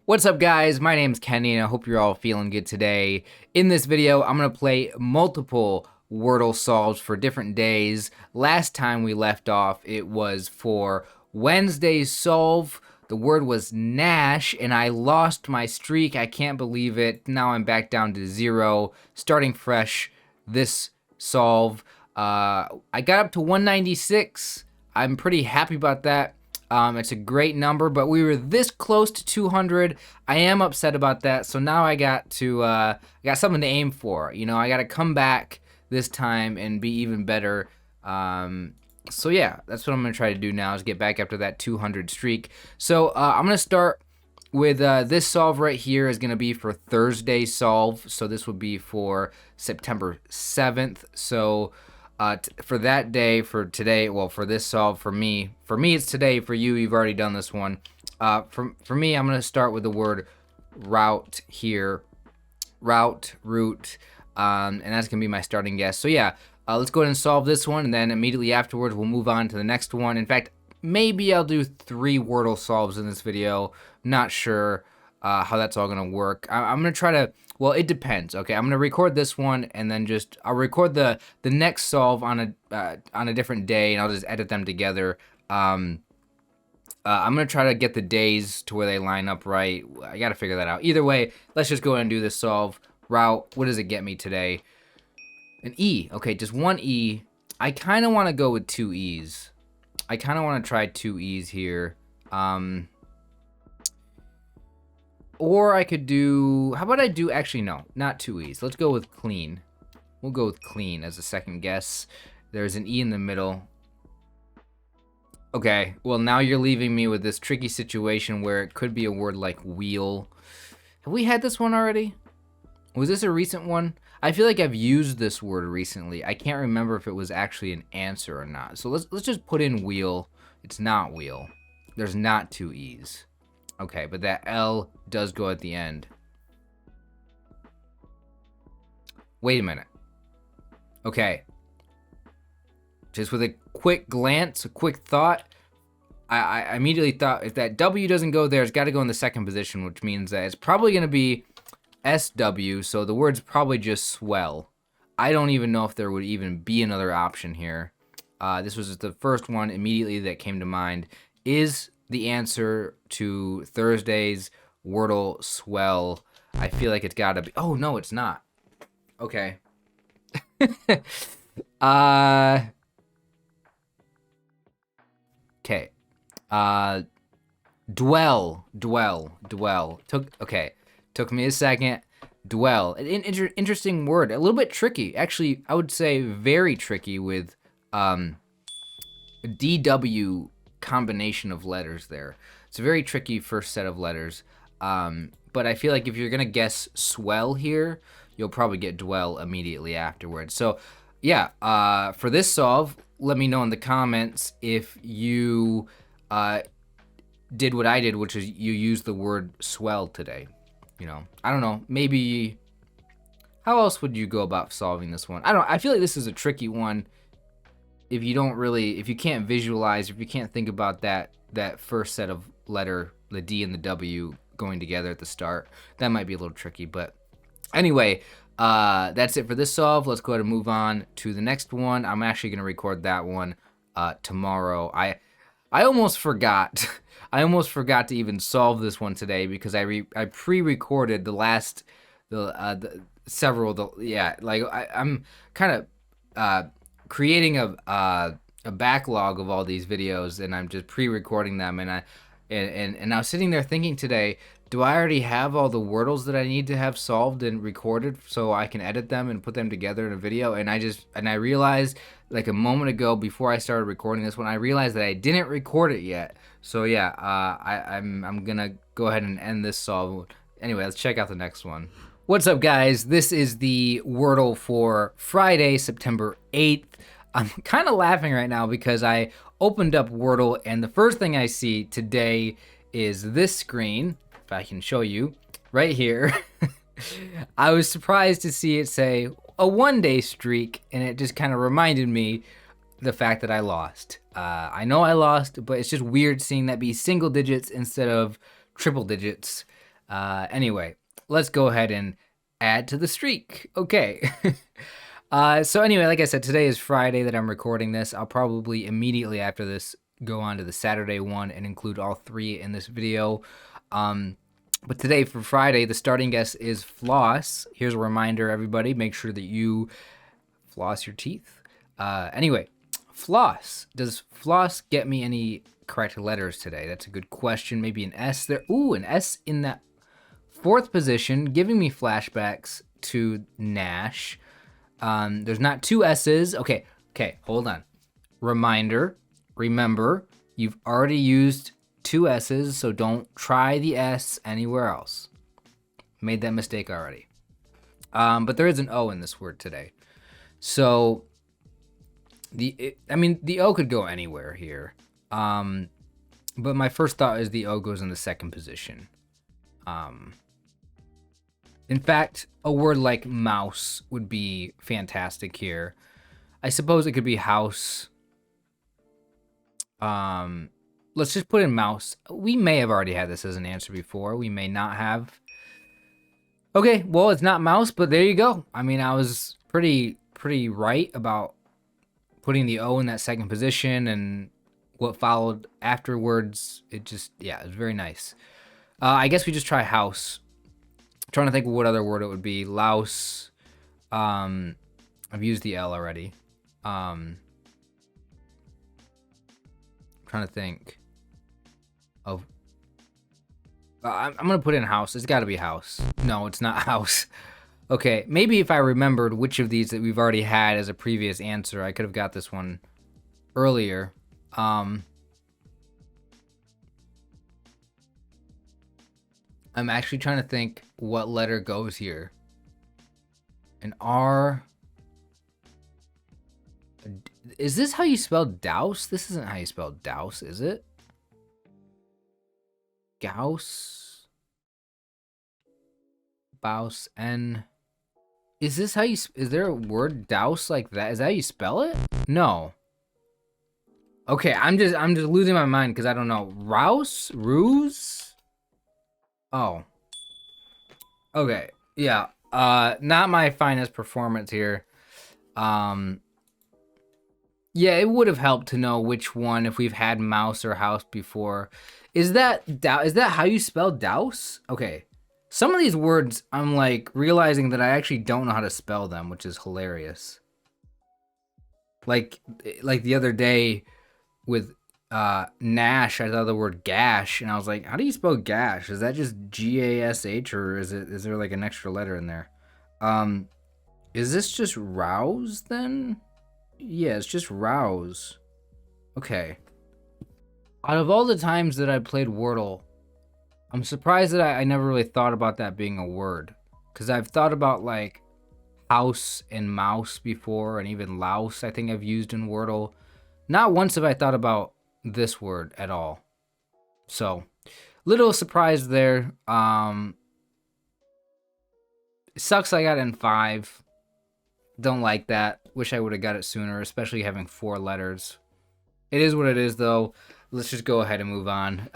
What's up, guys? My name's Kenny, and I hope you're all feeling good today. In this video, I'm going to play multiple Wordle solves for different days. Last time we left off, it was for Wednesday's solve. The word was Nash, and I lost my streak. I can't believe it. Now I'm back down to 0, starting fresh this solve. I got up to 196. I'm pretty happy about that. It's a great number, but we were this close to 200. I am upset about that. So now I got something to aim for. You know, I got to come back this time and be even better. So yeah, that's what I'm gonna try to do now, is get back after that 200 streak. So I'm gonna start with this solve right here is gonna be for Thursday solve. So this would be for September 7th. So for that day, for today, well, for this solve, for me it's today. For you, you've already done this one. For me, I'm gonna start with the word route here, route, and that's gonna be my starting guess. So yeah, let's go ahead and solve this one, and then immediately afterwards we'll move on to the next one. In fact, maybe I'll do 3 Wordle solves in this video. Not sure how that's all gonna work. I'm gonna try to. Well, it depends. Okay, I'm gonna record this one, and then I'll record the next solve on a different day, and I'll just edit them together. I'm gonna try to get the days to where they line up right. I gotta figure that out. Either way, let's just go ahead and do this solve. Route. What does it get me today? An E. Okay, just one E. I kind of want to go with 2 E's. I kind of want to try 2 E's here. Or I could do, how about I do, actually no, not 2 E's. Let's go with clean. We'll go with clean as a second guess. There's an E in the middle. Okay, well now you're leaving me with this tricky situation where it could be a word like wheel. Have we had this one already? Was this a recent one? I feel like I've used this word recently. I can't remember if it was actually an answer or not. So let's just put in wheel. It's not wheel. There's not 2 E's. Okay, but that L does go at the end. Wait a minute. Okay. Just with a quick glance, a quick thought, I immediately thought if that W doesn't go there, it's got to go in the second position, which means that it's probably going to be SW, so the word's probably just swell. I don't even know if there would even be another option here. This was the first one immediately that came to mind. Is the answer to Thursday's Wordle swell? I feel like it's gotta be. Oh no, it's not. Okay. Okay. Dwell. Took me a second. Dwell. An interesting word. A little bit tricky. Actually, I would say very tricky with DW combination of letters there. It's a very tricky first set of letters. But I feel like if you're gonna guess swell here, you'll probably get dwell immediately afterwards. So yeah, for this solve, let me know in the comments if you did what I did, which is you used the word swell today. You know, I don't know, maybe how else would you go about solving this one? I don't know. I feel like this is a tricky one. If you can't visualize, if you can't think about that first set of letter, the D and the W going together at the start, that might be a little tricky. But anyway, that's it for this solve. Let's go ahead and move on to the next one. I'm actually going to record that one tomorrow. I almost forgot. I almost forgot to even solve this one today because I pre-recorded I'm kind of creating a backlog of all these videos, and I'm just pre-recording them, and I was sitting there thinking today, do I already have all the Wordles that I need to have solved and recorded so I can edit them and put them together in a video? And I realized like a moment ago before I started recording this one, I realized that I didn't record it yet. So yeah, I'm gonna go ahead and end this solve. Anyway, let's check out the next one. What's up, guys? This is the Wordle for Friday, September 8th. I'm kind of laughing right now because I opened up Wordle, and the first thing I see today is this screen. If I can show you right here. I was surprised to see it say a 1-day streak, and it just kind of reminded me the fact that I lost. I know I lost, but it's just weird seeing that be single digits instead of triple digits. Anyway, let's go ahead and add to the streak. Okay. So anyway, like I said, today is Friday that I'm recording this. I'll probably immediately after this go on to the Saturday one and include all three in this video. But today for Friday, the starting guess is floss. Here's a reminder, everybody. Make sure that you floss your teeth. Anyway, floss. Does floss get me any correct letters today? That's a good question. Maybe an S there. Ooh, an S in that fourth position, giving me flashbacks to Nash. There's not two S's. Okay, hold on. Reminder, remember, you've already used two S's, so don't try the S anywhere else. Made that mistake already. But there is an O in this word today. So, the O could go anywhere here. But my first thought is the O goes in the second position. In fact, a word like mouse would be fantastic here. I suppose it could be house. Let's just put in mouse. We may have already had this as an answer before. We may not have. Okay, well, it's not mouse, but there you go. I mean, I was pretty right about putting the O in that second position, and what followed afterwards, it was very nice. I guess we just try house. I'm trying to think of what other word it would be. Louse. I've used the L already. Trying to think of. I'm gonna put in house. It's got to be house. No, it's not house. Okay, maybe if I remembered which of these that we've already had as a previous answer, I could have got this one earlier. I'm actually trying to think what letter goes here. An R. Is this how you spell douse? This isn't how you spell douse, is it? Gauss. Baus. N. Is this how you... Is there a word douse like that? Is that how you spell it? No. Okay, I'm just losing my mind because I don't know. Rouse? Ruse? Oh. Okay. Yeah. Not my finest performance here. Yeah, it would have helped to know which one if we've had mouse or house before. Is that how you spell douse? Okay. Some of these words, I'm like realizing that I actually don't know how to spell them, which is hilarious. Like the other day with Nash, I thought the word gash, and I was like, how do you spell gash? Is that just G-A-S-H, or is there like an extra letter in there? Is this just rouse then? Yeah, it's just rouse. Okay. Out of all the times that I played Wordle, I'm surprised that I never really thought about that being a word. Because I've thought about like house and mouse before, and even louse I think I've used in Wordle. Not once have I thought about this word at all. So, little surprise there. It sucks I got it in 5. Don't like that. Wish I would have got it sooner, especially having 4 letters. It is what it is, though. Let's just go ahead and move on.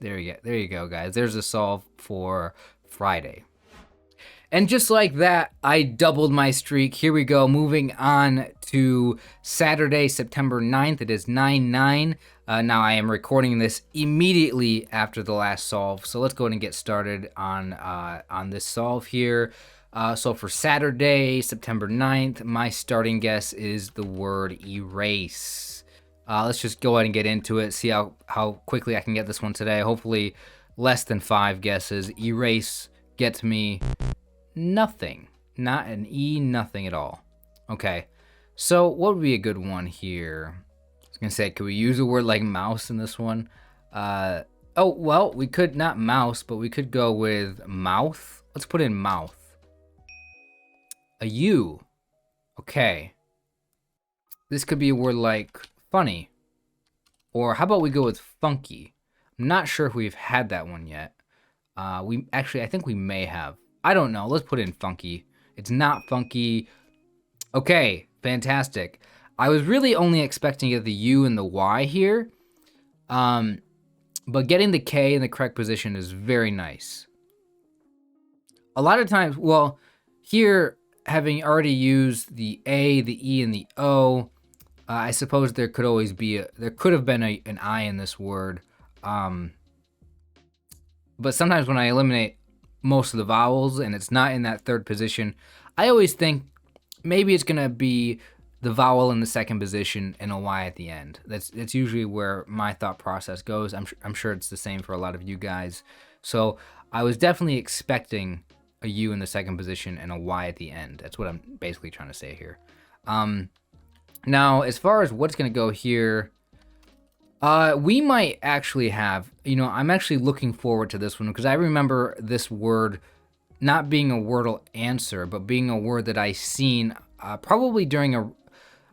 There you go, guys. There's a solve for Friday. And just like that, I doubled my streak. Here we go, moving on to Saturday, September 9th. It is 9/9. Now I am recording this immediately after the last solve. So let's go ahead and get started on this solve here. So for Saturday, September 9th, my starting guess is the word erase. Let's just go ahead and get into it, see how quickly I can get this one today. Hopefully less than 5 guesses. Erase gets me nothing. Not an E, nothing at all. Okay, so what would be a good one here? I was gonna say, could we use a word like mouse in this one? Oh, well, we could not mouse, but we could go with mouth. Let's put in mouth. A U. Okay. This could be a word like funny. Or how about we go with funky? I'm not sure if we've had that one yet. I think we may have. I don't know. Let's put in funky. It's not funky. Okay, fantastic. I was really only expecting to get the U and the Y here. But getting the K in the correct position is very nice. A lot of times, well, here, having already used the A, the E, and the O, I suppose there could always be there could have been an I in this word. Um, but sometimes when I eliminate most of the vowels and it's not in that third position, I always think maybe it's gonna be the vowel in the second position and a Y at the end. That's usually where my thought process goes. I'm sure it's the same for a lot of you guys. So I was definitely expecting a U in the second position and a Y at the end. That's what I'm basically trying to say here. Now, as far as what's gonna go here, we might actually have, I'm actually looking forward to this one because I remember this word not being a Wordle answer, but being a word that I seen probably during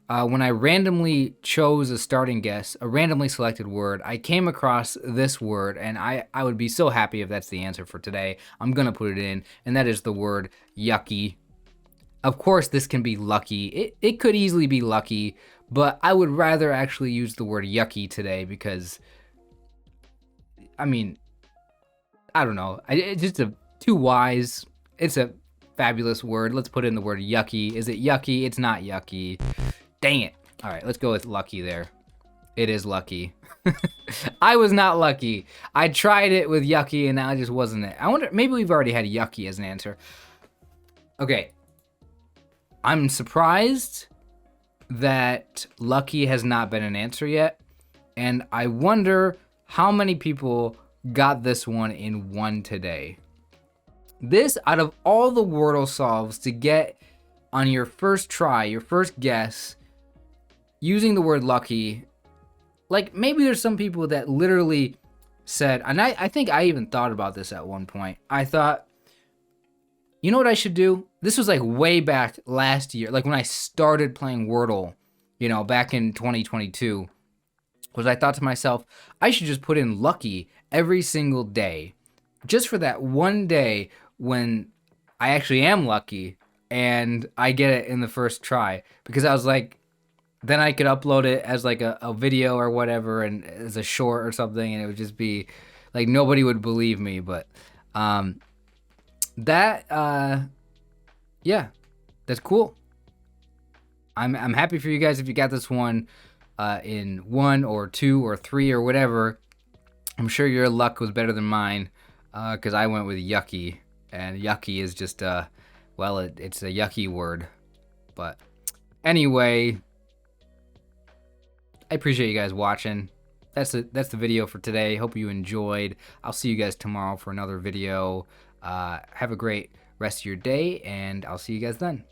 when I randomly chose a starting guess, a randomly selected word. I came across this word, and I would be so happy if that's the answer for today. I'm gonna put it in, and that is the word yucky. Of course, this can be lucky. It could easily be lucky, but I would rather actually use the word yucky today because, I mean, I don't know. It's just two Y's. It's a fabulous word. Let's put in the word yucky. Is it yucky? It's not yucky. Dang it. All right, let's go with lucky there. It is lucky. I was not lucky. I tried it with yucky and I just wasn't it. I wonder, maybe we've already had yucky as an answer. Okay. I'm surprised that lucky has not been an answer yet. And I wonder how many people got this one in one today. This, out of all the Wordle solves to get on your first try, your first guess, using the word lucky, like maybe there's some people that literally said, and I think I even thought about this at one point. I thought, you know what I should do? This was like way back last year, like when I started playing Wordle, back in 2022, was I thought to myself, I should just put in lucky every single day, just for that one day when I actually am lucky and I get it in the first try. Because I was like, then I could upload it as like a video or whatever, and as a short or something, and it would just be like nobody would believe me. But yeah, that's cool. I'm happy for you guys if you got this one in 1 or 2 or 3 or whatever. I'm sure your luck was better than mine because I went with yucky, and yucky is just well, it's a yucky word. But anyway, I appreciate you guys watching. That's the video for today. Hope you enjoyed. I'll see you guys tomorrow for another video. Have a great rest of your day, and I'll see you guys then.